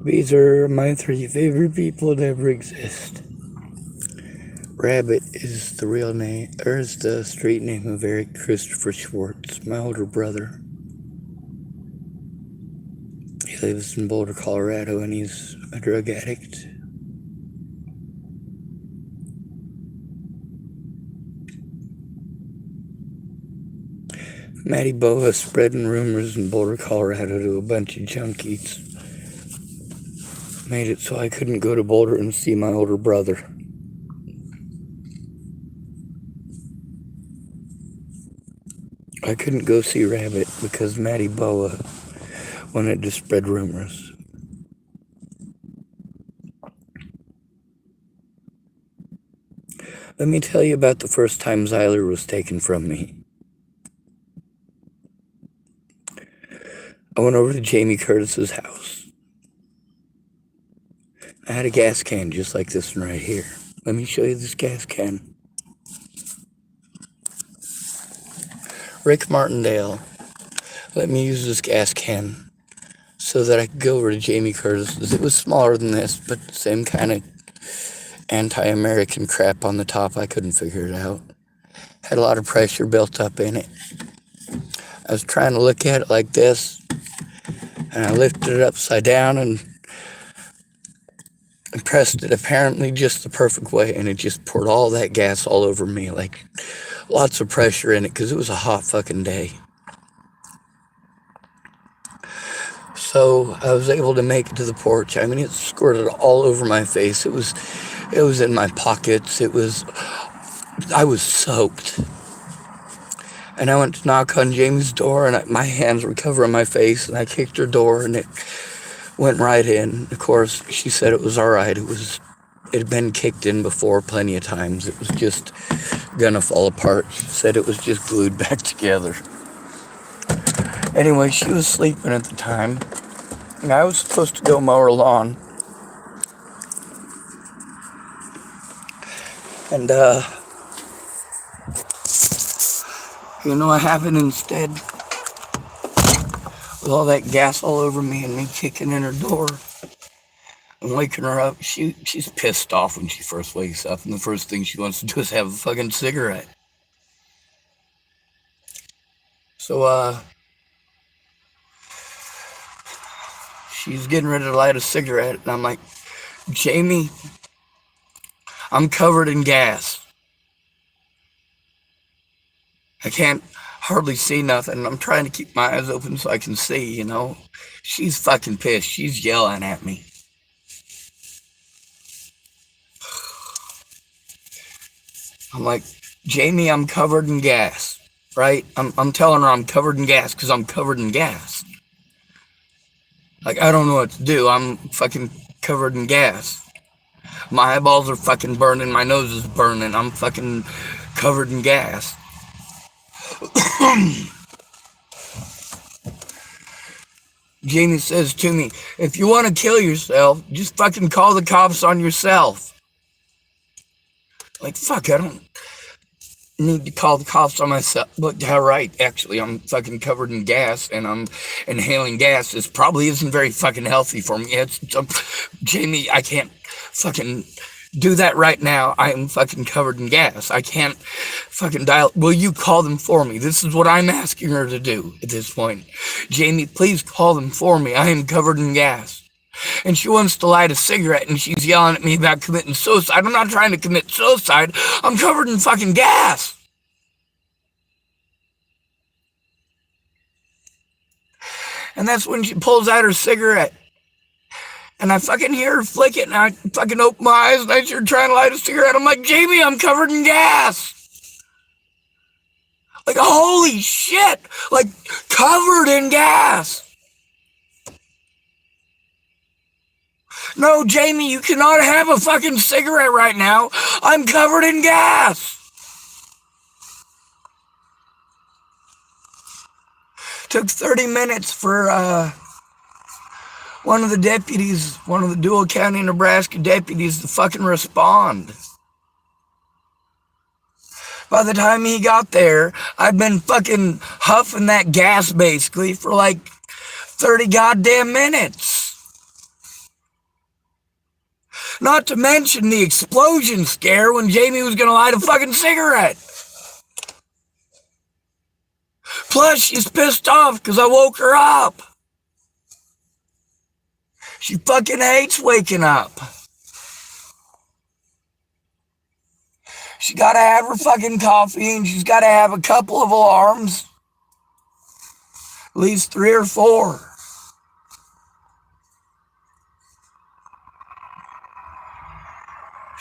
These are my three favorite people to ever exist. Rabbit is the real name, or is the street name of Eric Christopher Schwartz, my older brother. He lives in Boulder, Colorado, and he's a drug addict. Madi Boa spreading rumors in Boulder, Colorado to a bunch of junkies. Made it so I couldn't go to Boulder and see my older brother. I couldn't go see Rabbit because Madi Boa wanted to spread rumors. Let me tell you about the first time Zyler was taken from me. I went over to Jamie Curtis's house. I had a gas can just like this one right here. Let me show you this gas can. Rick Martindale let me use this gas can so that I could go over to Jamie Curtis's. It was smaller than this, but the same kind of anti-American crap on the top. I couldn't figure it out. Had a lot of pressure built up in it. I was trying to look at it like this, and I lifted it upside down and pressed it apparently just the perfect way, and it just poured all that gas all over me, like lots of pressure in it, because it was a hot fucking day. So I was able to make it to the porch. I mean, it squirted all over my face. It was in my pockets. I was soaked. And I went to knock on Jamie's door, and my hands were covering my face, and I kicked her door, and it went right in. Of course, she said it was all right. It had been kicked in before plenty of times. It was just gonna fall apart. She said it was just glued back together. Anyway, she was sleeping at the time, and I was supposed to go mow her lawn. And, you know what happened instead? With all that gas all over me and me kicking in her door and waking her up, she's pissed off when she first wakes up, and the first thing she wants to do is have a fucking cigarette. So, she's getting ready to light a cigarette, and I'm like, Jamie, I'm covered in gas. I can't hardly see nothing. I'm trying to keep my eyes open so I can see, you know. She's fucking pissed. She's yelling at me. I'm like, Jamie, I'm covered in gas, right? I'm telling her I'm covered in gas because I'm covered in gas. Like, I don't know what to do. I'm fucking covered in gas. My eyeballs are fucking burning. My nose is burning. I'm fucking covered in gas. Jamie says to me, if you want to kill yourself, just fucking call the cops on yourself. Like, fuck, I don't need to call the cops on myself. But yeah, right, actually, I'm fucking covered in gas, and I'm inhaling gas. This probably isn't very fucking healthy for me. Jamie, I can't fucking do that right now. I am fucking covered in gas. I can't fucking dial. Will you call them for me? This is what I'm asking her to do at this point. Jamie, please call them for me. I am covered in gas. And she wants to light a cigarette, and she's yelling at me about committing suicide. I'm not trying to commit suicide. I'm covered in fucking gas. And that's when she pulls out her cigarette. And I fucking hear her flick it, and I fucking open my eyes, and I start trying to light a cigarette. I'm like, Jamie, I'm covered in gas. Like, holy shit. Like, covered in gas. No, Jamie, you cannot have a fucking cigarette right now. I'm covered in gas. Took 30 minutes for, one of the deputies, one of the Dual County, Nebraska deputies to fucking respond. By the time he got there, I'd been fucking huffing that gas basically for like 30 goddamn minutes. Not to mention the explosion scare when Jamie was gonna light a fucking cigarette. Plus, she's pissed off because I woke her up. She fucking hates waking up. She gotta have her fucking coffee and she's gotta have a couple of alarms. At least 3 or 4.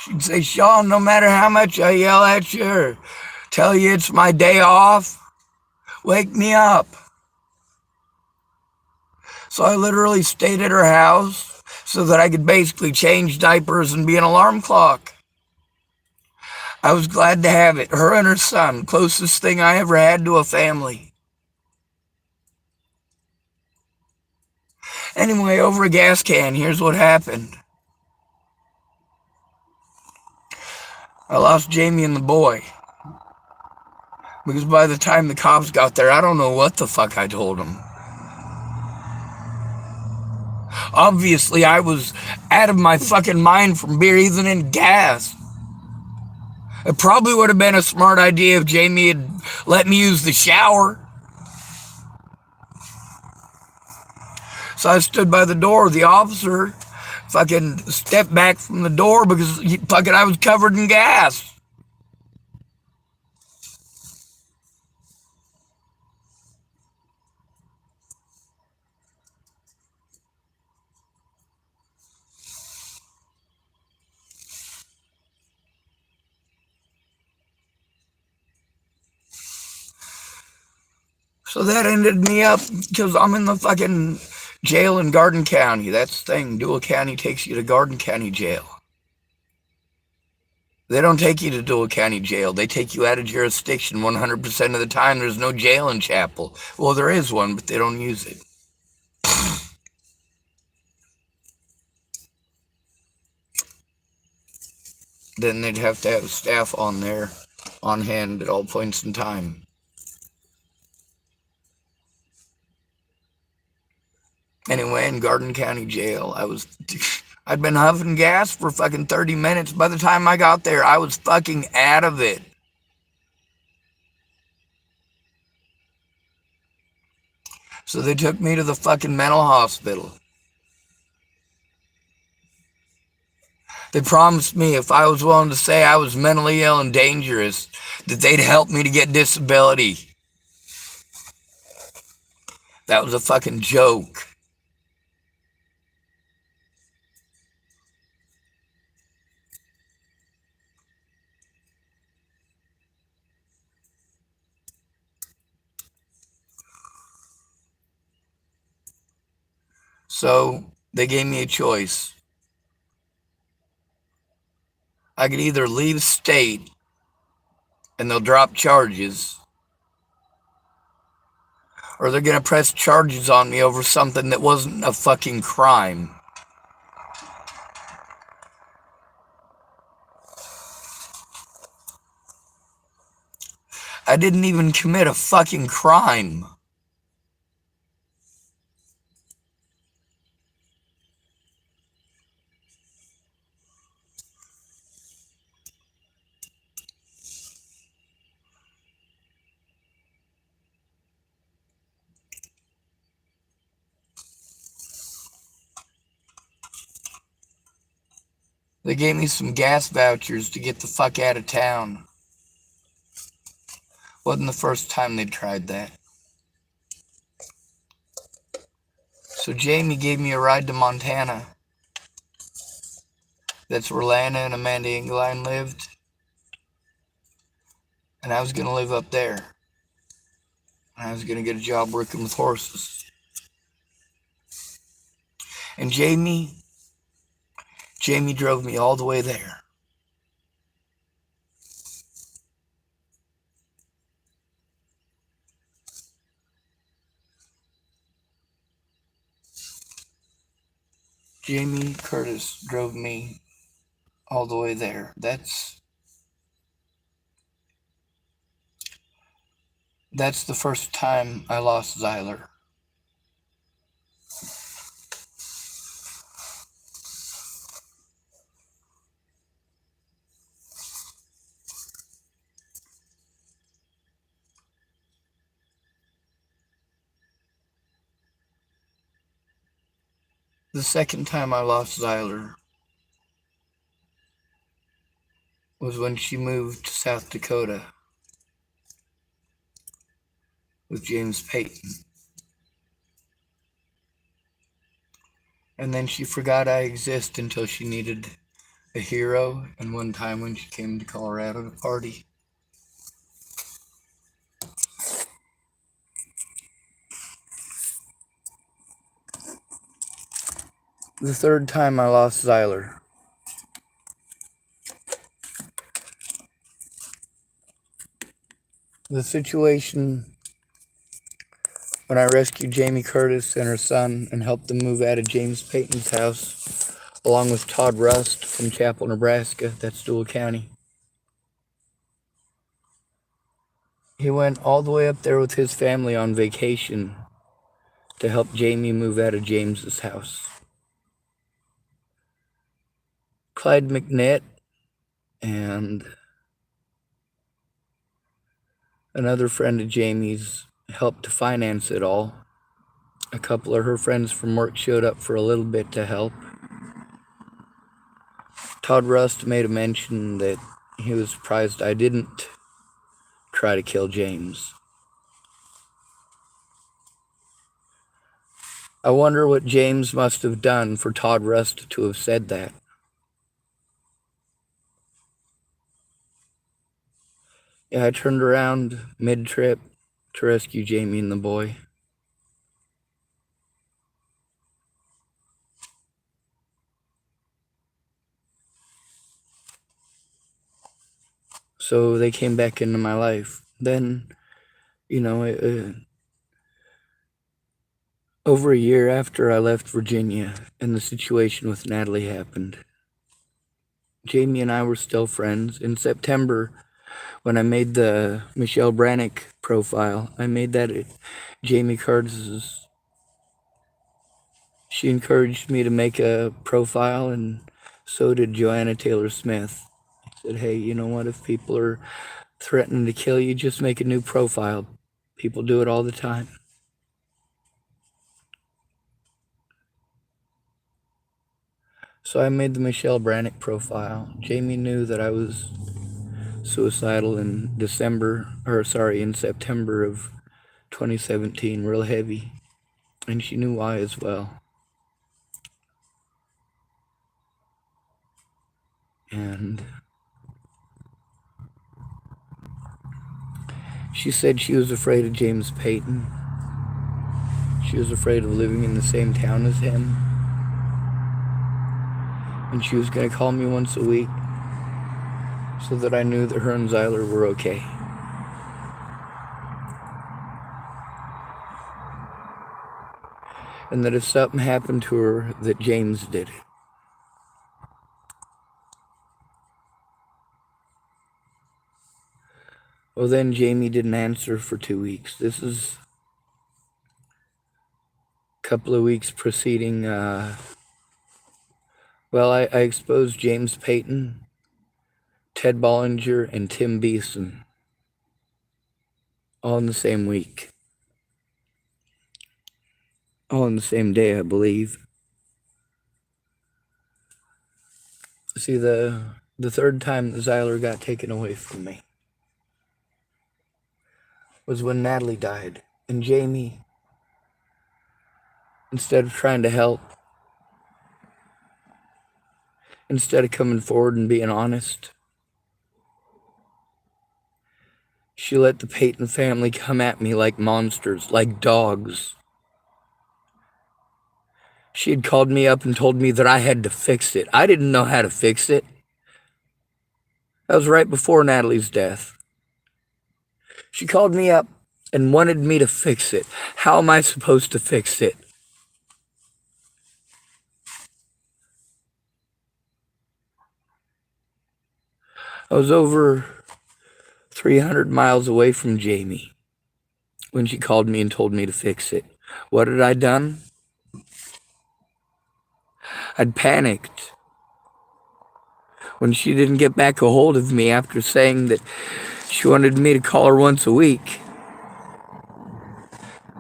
She'd say, Sean, no matter how much I yell at you or tell you it's my day off, wake me up. So I literally stayed at her house so that I could basically change diapers and be an alarm clock. I was glad to have it. Her and her son, closest thing I ever had to a family. Anyway, over a gas can, here's what happened. I lost Jamie and the boy. Because by the time the cops got there, I don't know what the fuck I told them. Obviously, I was out of my fucking mind from breathing in gas. It probably would have been a smart idea if Jamie had let me use the shower. So I stood by the door. The officer fucking stepped back from the door because I was covered in gas. So that ended me up because I'm in the fucking jail in Garden County. That's the thing. Deuel County takes you to Garden County jail. They don't take you to Deuel County jail. They take you out of jurisdiction 100% of the time. There's no jail in Chapel. Well, there is one, but they don't use it. Then they'd have to have staff on there, on hand at all points in time. Anyway, in Garden County jail, I'd been huffing gas for fucking 30 minutes. By the time I got there, I was fucking out of it. So they took me to the fucking mental hospital. They promised me if I was willing to say I was mentally ill and dangerous, that they'd help me to get disability. That was a fucking joke. So they gave me a choice. I could either leave state and they'll drop charges, or they're going to press charges on me over something that wasn't a fucking crime. I didn't even commit a fucking crime. They gave me some gas vouchers to get the fuck out of town. Wasn't the first time they'd tried that. So Jamie gave me a ride to Montana. That's where Lana and Amanda Engeline lived. And I was going to live up there. And I was going to get a job working with horses. And Jamie drove me all the way there. Jamie Curtis drove me all the way there. That's the first time I lost Zyler. The second time I lost Zyler was when she moved to South Dakota with James Payton. And then she forgot I exist until she needed a hero, and one time when she came to Colorado to party. The third time I lost Zyler the situation when I rescued Jamie Curtis and her son and helped them move out of James Payton's house, along with Todd Rust from Chapel, Nebraska, that's Dual County. He went all the way up there with his family on vacation to help Jamie move out of James's house. Clyde McNitt and another friend of Jamie's helped to finance it all. A couple of her friends from work showed up for a little bit to help. Todd Rust made a mention that he was surprised I didn't try to kill James. I wonder what James must have done for Todd Rust to have said that. Yeah, I turned around mid-trip to rescue Jamie and the boy. So they came back into my life. Then, over a year after I left Virginia and the situation with Natalie happened, Jamie and I were still friends. In September, when I made the Michelle Brannick profile, I made that at Jamie Curtis's. She encouraged me to make a profile, and so did Joanna Taylor Smith. Said, hey, you know what, if people are threatening to kill you, just make a new profile. People do it all the time. So I made the Michelle Brannick profile. Jamie knew that I was suicidal in September of 2017, real heavy. And she knew why as well. And she said she was afraid of James Payton. She was afraid of living in the same town as him. And she was going to call me once a week so that I knew that her and Zyler were okay. And that if something happened to her, that James did it. Well, then Jamie didn't answer for 2 weeks. This is a couple of weeks preceding, I exposed James Payton, Ted Bollinger, and Tim Beeson all in the same week. All in the same day, I believe. See, the third time that Zyler got taken away from me was when Natalie died. And Jamie, instead of trying to help, instead of coming forward and being honest, she let the Payton family come at me like monsters, like dogs. She had called me up and told me that I had to fix it. I didn't know how to fix it. That was right before Natalie's death. She called me up and wanted me to fix it. How am I supposed to fix it? I was over 300 miles away from Jamie when she called me and told me to fix it. What had I done? I'd panicked when she didn't get back a hold of me after saying that she wanted me to call her once a week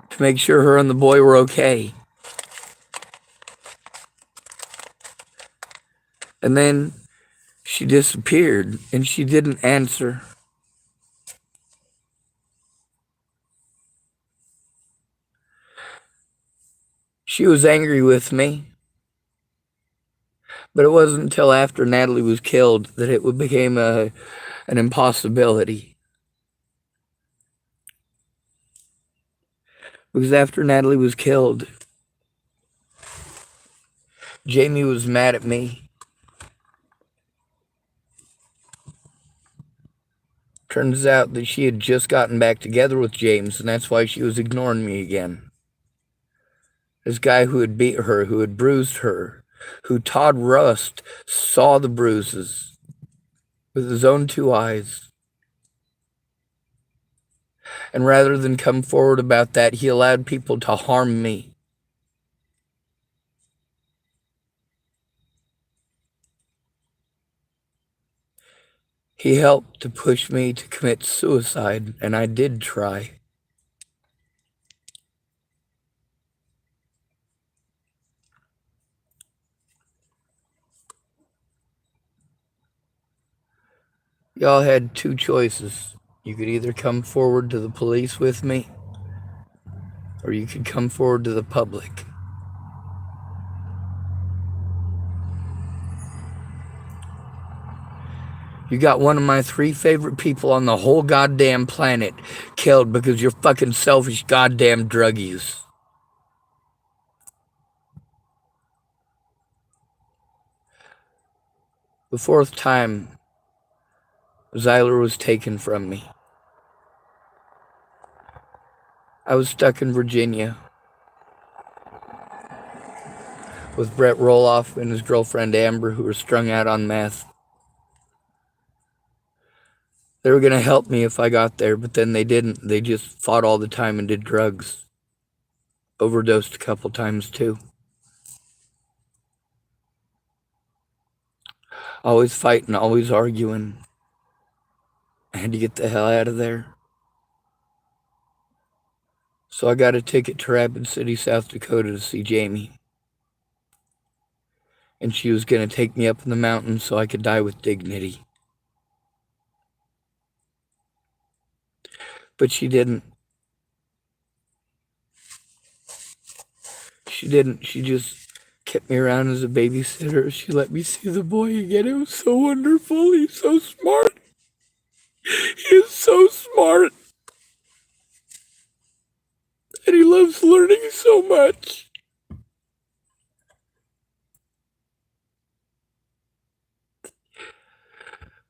to make sure her and the boy were okay. And then she disappeared, and she didn't answer. She was angry with me, but it wasn't until after Natalie was killed that it became an impossibility. Because after Natalie was killed, Jamie was mad at me. Turns out that she had just gotten back together with James, and that's why she was ignoring me again. This guy who had beat her, who had bruised her, who Todd Rust saw the bruises with his own 2 eyes. And rather than come forward about that, he allowed people to harm me. He helped to push me to commit suicide, and I did try. Y'all had 2 choices. You could either come forward to the police with me, or you could come forward to the public. You got one of my 3 favorite people on the whole goddamn planet killed because you're fucking selfish goddamn drug use. The 4th time Zyler was taken from me. I was stuck in Virginia with Brett Roloff and his girlfriend Amber, who were strung out on meth. They were going to help me if I got there, but then they didn't. They just fought all the time and did drugs. Overdosed a couple times too. Always fighting, always arguing. I had to get the hell out of there. So I got a ticket to Rapid City, South Dakota to see Jamie. And she was going to take me up in the mountains so I could die with dignity. But she didn't. She didn't. She just kept me around as a babysitter. She let me see the boy again. It was so wonderful. He's so smart. He is so smart. And he loves learning so much.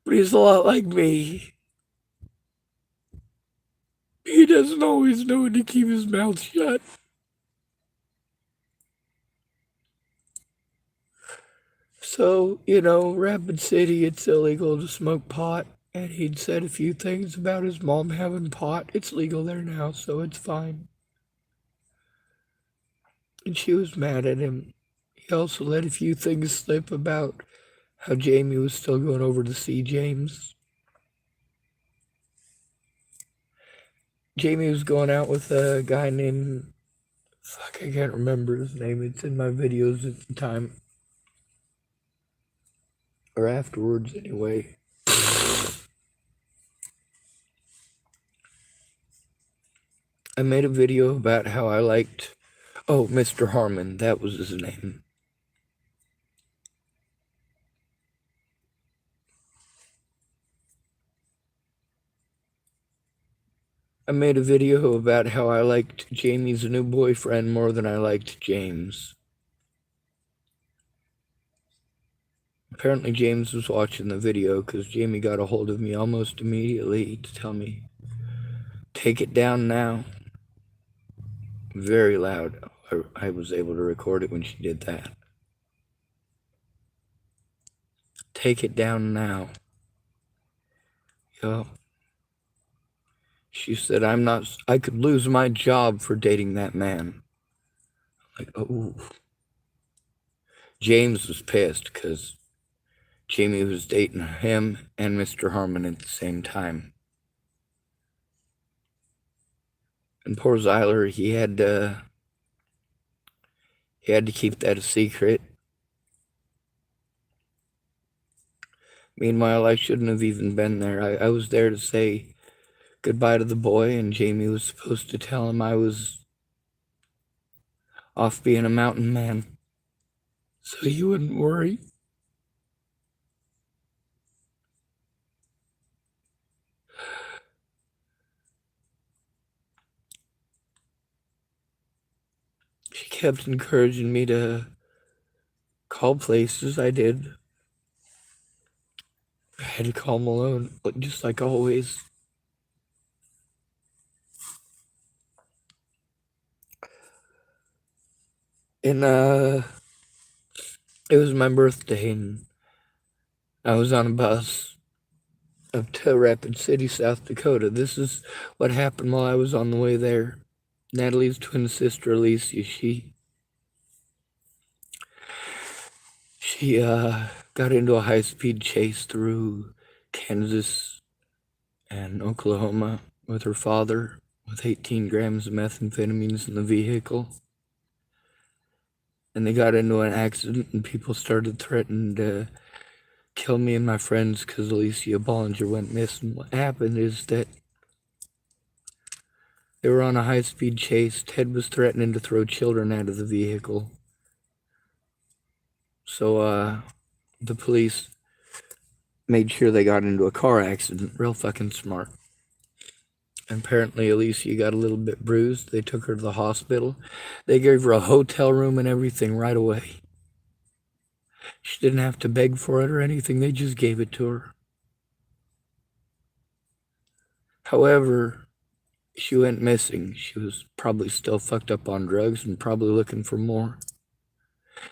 But he's a lot like me. He doesn't always know when to keep his mouth shut. So, Rapid City, it's illegal to smoke pot. And he'd said a few things about his mom having pot. It's legal there now, so it's fine. And she was mad at him. He also let a few things slip about how Jamie was still going over to see James. Jamie was going out with a guy named... I can't remember his name. It's in my videos at the time. Or afterwards, anyway. I made a video about how I liked... Oh, Mr. Harmon. That was his name. I made a video about how I liked Jamie's new boyfriend more than I liked James. Apparently James was watching the video because Jamie got a hold of me almost immediately to tell me, take it down now. Very loud. I was able to record it when she did that. Take it down now. Yo. She said, I could lose my job for dating that man. Like, oh. James was pissed because Jamie was dating him and Mr. Harmon at the same time. And poor Zyler, he had to keep that a secret. Meanwhile, I shouldn't have even been there. I was there to say goodbye to the boy, and Jamie was supposed to tell him I was off being a mountain man, so he wouldn't worry. She kept encouraging me to call places. I did. I had to call Malone, just like always. And it was my birthday, and I was on a bus up to Rapid City, South Dakota. This is what happened while I was on the way there. Natalie's twin sister, Alicia, she got into a high-speed chase through Kansas and Oklahoma with her father with 18 grams of methamphetamines in the vehicle. And they got into an accident, and people started threatening to kill me and my friends because Alicia Bollinger went missing. What happened is that they were on a high-speed chase. Ted was threatening to throw children out of the vehicle. So the police made sure they got into a car accident. Real fucking smart. And apparently Alicia got a little bit bruised. They took her to the hospital. They gave her a hotel room and everything right away. She didn't have to beg for it or anything. They just gave it to her. However, she went missing. She was probably still fucked up on drugs and probably looking for more.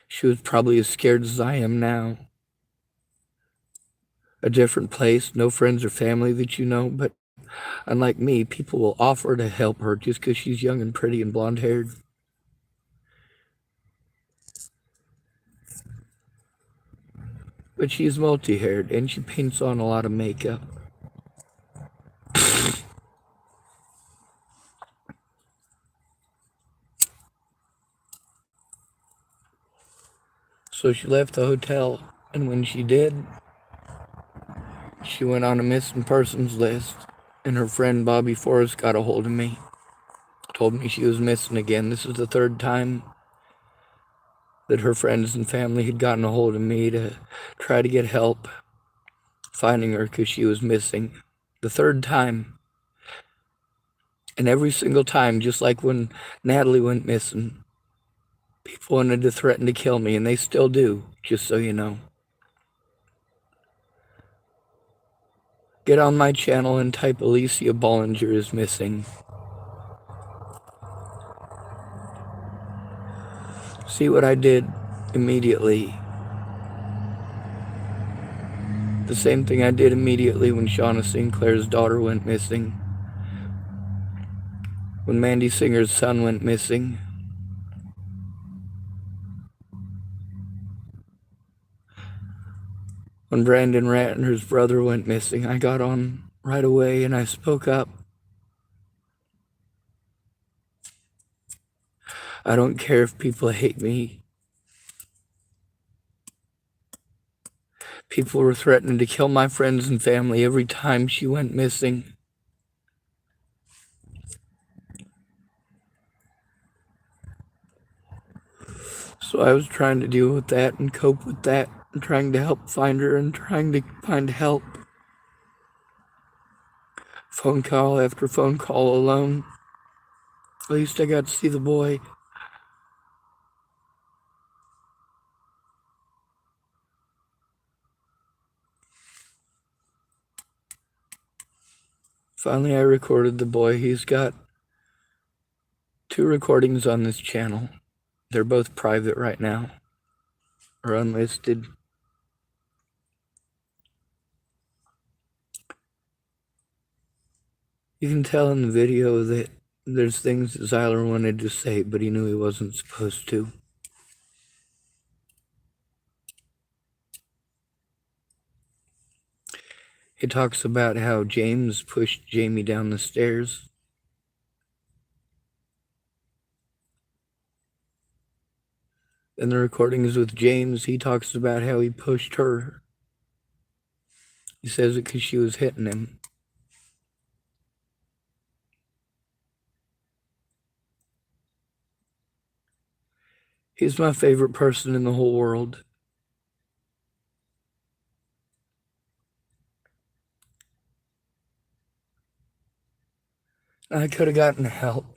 She was probably as scared as I am now. A different place, no friends or family that you know, but unlike me, people will offer to help her just because she's young and pretty and blonde-haired. But she's multi-haired, and she paints on a lot of makeup. So she left the hotel, and when she did, she went on a missing persons list, and her friend Bobby Forrest got a hold of me. Told me she was missing again. This is the third time that her friends and family had gotten a hold of me to try to get help finding her because she was missing. The third time. And every single time, just like when Natalie went missing, people wanted to threaten to kill me, and they still do, just so you know. Get on my channel and type Alicia Bollinger is missing. See what I did immediately. The same thing I did immediately when Shauna Sinclair's daughter went missing. When Mandy Singer's son went missing. When Brandon Ratner's brother went missing, I got on right away and I spoke up. I don't care if people hate me. People were threatening to kill my friends and family every time she went missing. So I was trying to deal with that and cope with that and trying to help find her and trying to find help. Phone call after phone call alone. At least I got to see the boy. Finally, I recorded the boy. He's got 2 recordings on this channel. They're both private right now, or unlisted. You can tell in the video that there's things that Zyler wanted to say, but he knew he wasn't supposed to. He talks about how James pushed Jamie down the stairs. In the recordings with James, he talks about how he pushed her. He says it because she was hitting him. He's my favorite person in the whole world. I could have gotten help.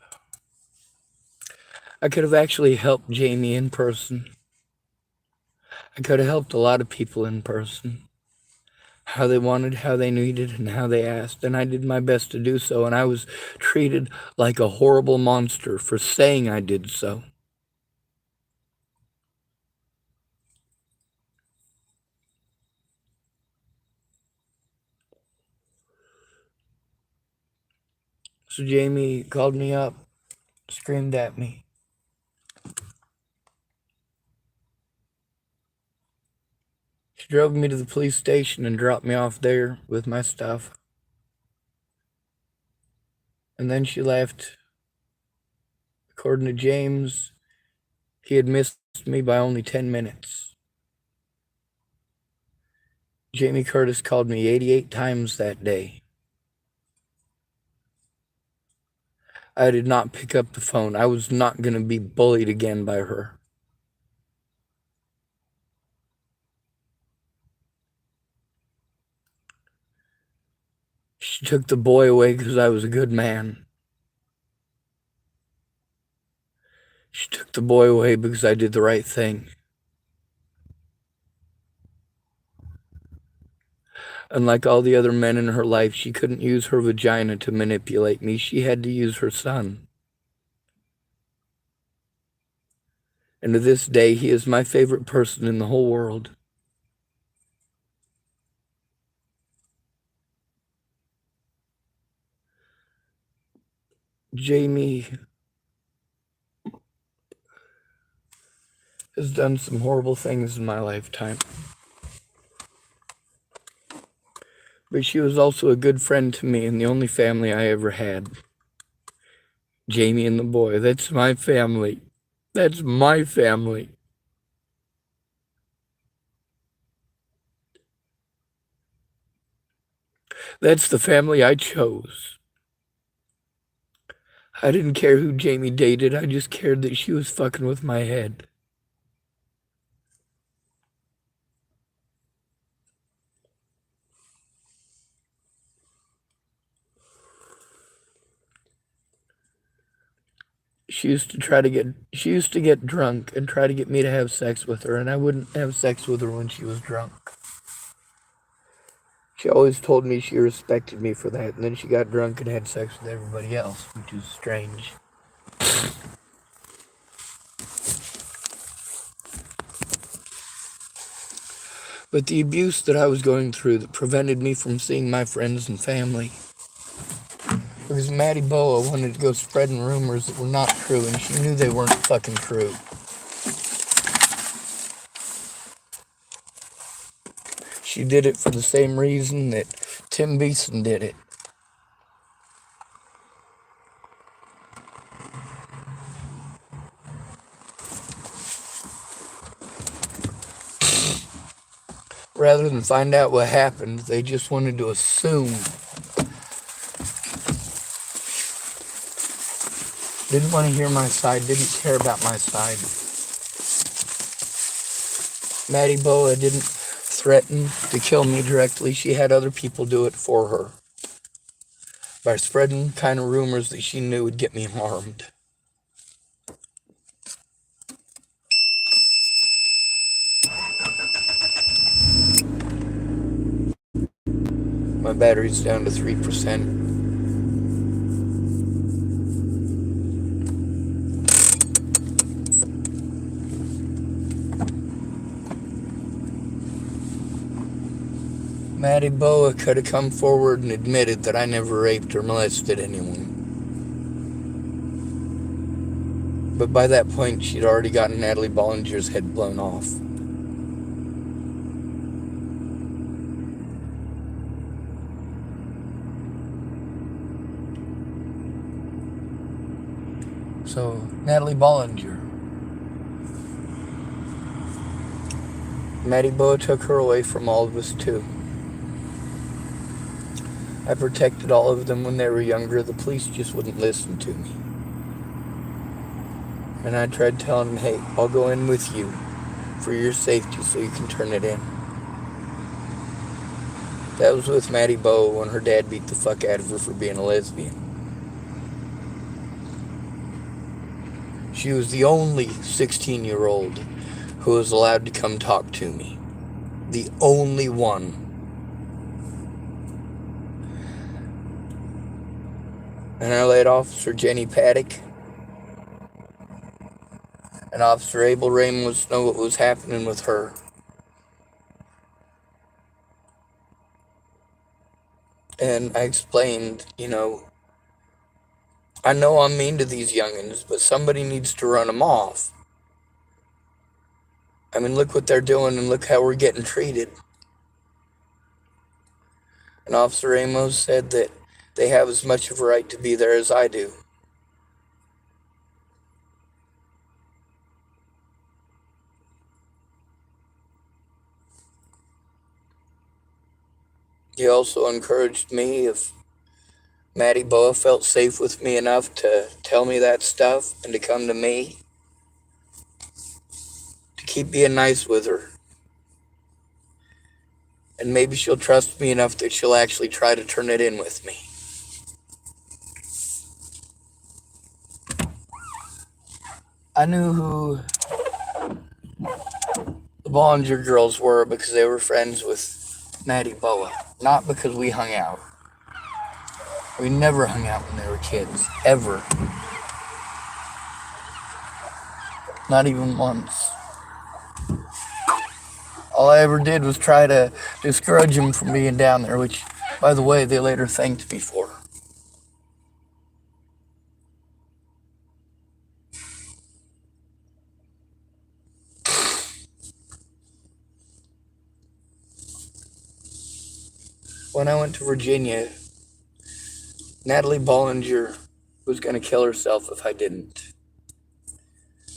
I could have actually helped Jamie in person. I could have helped a lot of people in person. How they wanted, how they needed, and how they asked. And I did my best to do so. And I was treated like a horrible monster for saying I did so. So Jamie called me up, screamed at me. She drove me to the police station and dropped me off there with my stuff. And then she left. According to James, he had missed me by only 10 minutes. Jamie Curtis called me 88 times that day. I did not pick up the phone. I was not going to be bullied again by her. She took the boy away because I was a good man. She took the boy away because I did the right thing. Unlike all the other men in her life, she couldn't use her vagina to manipulate me. She had to use her son. And to this day, he is my favorite person in the whole world. Jamie has done some horrible things in my lifetime. But she was also a good friend to me and the only family I ever had. Jamie and the boy, that's my family. That's my family. That's the family I chose. I didn't care who Jamie dated. I just cared that she was fucking with my head. She used to get drunk and try to get me to have sex with her, and I wouldn't have sex with her when she was drunk. She always told me she respected me for that, and then she got drunk and had sex with everybody else, which is strange. But the abuse that I was going through that prevented me from seeing my friends and family, because Maddie Boa wanted to go spreading rumors that were not true, and she knew they weren't fucking true. She did it for the same reason that Tim Beeson did it. Rather than find out what happened, they just wanted to assume. Didn't want to hear my side, didn't care about my side. Maddie Boa didn't threaten to kill me directly. She had other people do it for her by spreading kind of rumors that she knew would get me harmed. My battery's down to 3%. Maddie Boa could have come forward and admitted that I never raped or molested anyone. But by that point, she'd already gotten Natalie Bollinger's head blown off. So, Natalie Bollinger. Maddie Boa took her away from all of us too. I protected all of them when they were younger. The police just wouldn't listen to me. And I tried telling them, hey, I'll go in with you for your safety so you can turn it in. That was with Maddie Bowe when her dad beat the fuck out of her for being a lesbian. She was the only 16-year-old who was allowed to come talk to me. The only one. And I let Officer Jenny Paddock and Officer Abel Ramos know what was happening with her. And I explained, I know I'm mean to these youngins, but somebody needs to run them off. I mean, look what they're doing and look how we're getting treated. And Officer Ramos said that they have as much of a right to be there as I do. He also encouraged me, if Maddie Boa felt safe with me enough to tell me that stuff and to come to me, to keep being nice with her. And maybe she'll trust me enough that she'll actually try to turn it in with me. I knew who the Bollinger girls were because they were friends with Maddie Boa, not because we hung out. We never hung out when they were kids, ever. Not even once. All I ever did was try to discourage them from being down there, which, by the way, they later thanked me for. When I went to Virginia, Natalie Bollinger was going to kill herself if I didn't.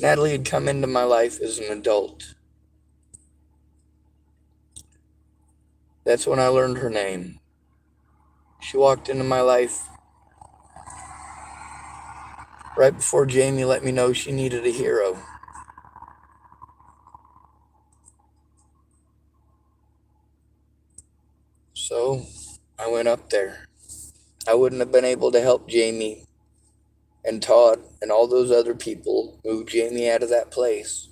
Natalie had come into my life as an adult. That's when I learned her name. She walked into my life right before Jamie let me know she needed a hero. So I went up there. I wouldn't have been able to help Jamie and Todd and all those other people move Jamie out of that place,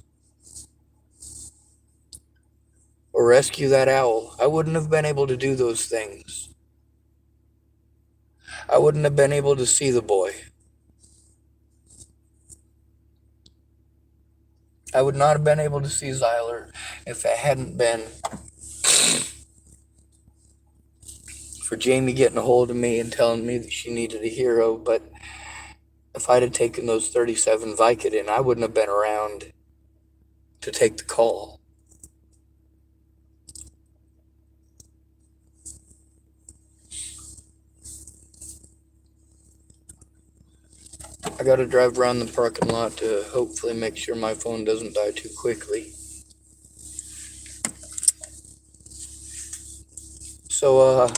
or rescue that owl. I wouldn't have been able to do those things. I wouldn't have been able to see the boy. I would not have been able to see Zyler if it hadn't been for Jamie getting a hold of me and telling me that she needed a hero. But if I'd have taken those 37 Vicodin, I wouldn't have been around to take the call. I gotta drive around the parking lot to hopefully make sure my phone doesn't die too quickly. So,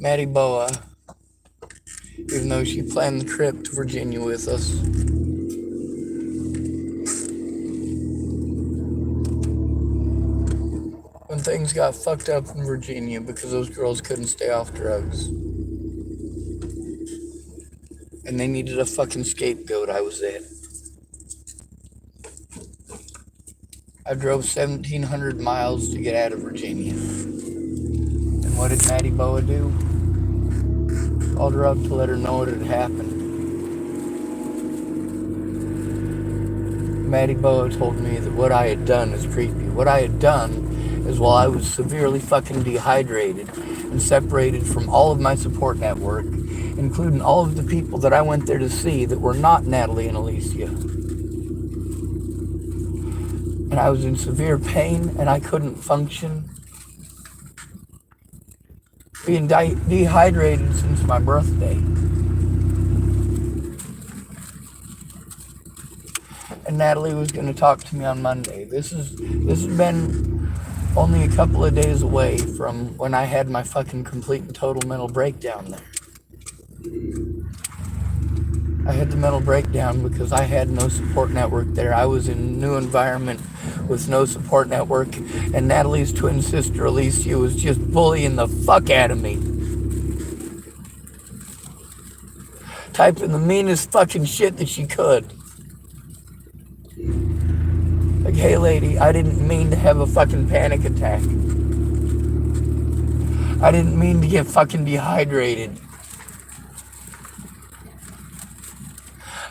Maddie Boa, even though she planned the trip to Virginia with us, when things got fucked up in Virginia because those girls couldn't stay off drugs and they needed a fucking scapegoat, I was it. I drove 1,700 miles to get out of Virginia. And what did Maddie Boa do? Called her up to let her know what had happened. Maddie Boa told me that what I had done is creepy. What I had done is, while I was severely fucking dehydrated and separated from all of my support network, including all of the people that I went there to see that were not Natalie and Alicia, and I was in severe pain and I couldn't function, being dehydrated since my birthday. And Natalie was going to talk to me on Monday. This has been only a couple of days away from when I had my fucking complete and total mental breakdown there. I had the mental breakdown because I had no support network there. I was in a new environment with no support network, and Natalie's twin sister, Alicia, was just bullying the fuck out of me. Typing the meanest fucking shit that she could. Like, hey lady, I didn't mean to have a fucking panic attack. I didn't mean to get fucking dehydrated.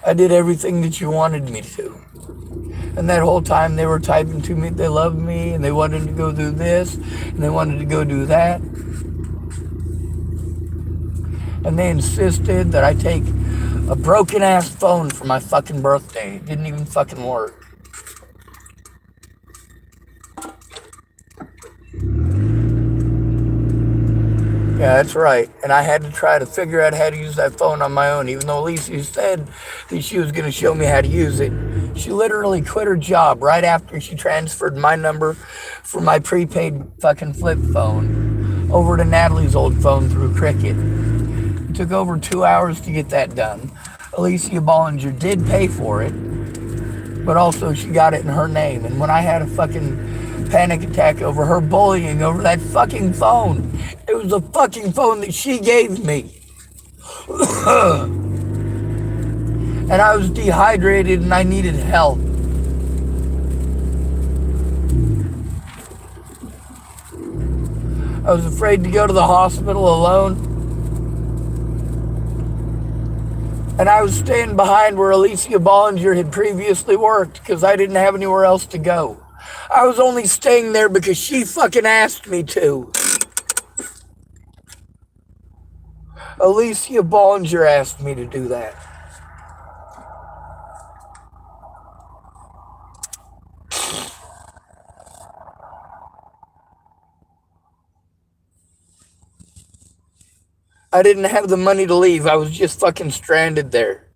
I did everything that you wanted me to. And that whole time they were typing to me, they loved me, and they wanted to go do this, and they wanted to go do that. And they insisted that I take a broken ass phone for my fucking birthday. It didn't even fucking work. Yeah, that's right. And I had to try to figure out how to use that phone on my own, even though Alicia said that she was going to show me how to use it. She literally quit her job right after she transferred my number for my prepaid fucking flip phone over to Natalie's old phone through Cricket. It took over 2 hours to get that done. Alicia Bollinger did pay for it, but also she got it in her name. And when I had a fucking panic attack over her bullying over that fucking phone, it was a fucking phone that she gave me. And I was dehydrated and I needed help. I was afraid to go to the hospital alone. And I was staying behind where Alicia Bollinger had previously worked because I didn't have anywhere else to go. I was only staying there because she fucking asked me to. Alicia Bollinger asked me to do that. I didn't have the money to leave. I was just fucking stranded there.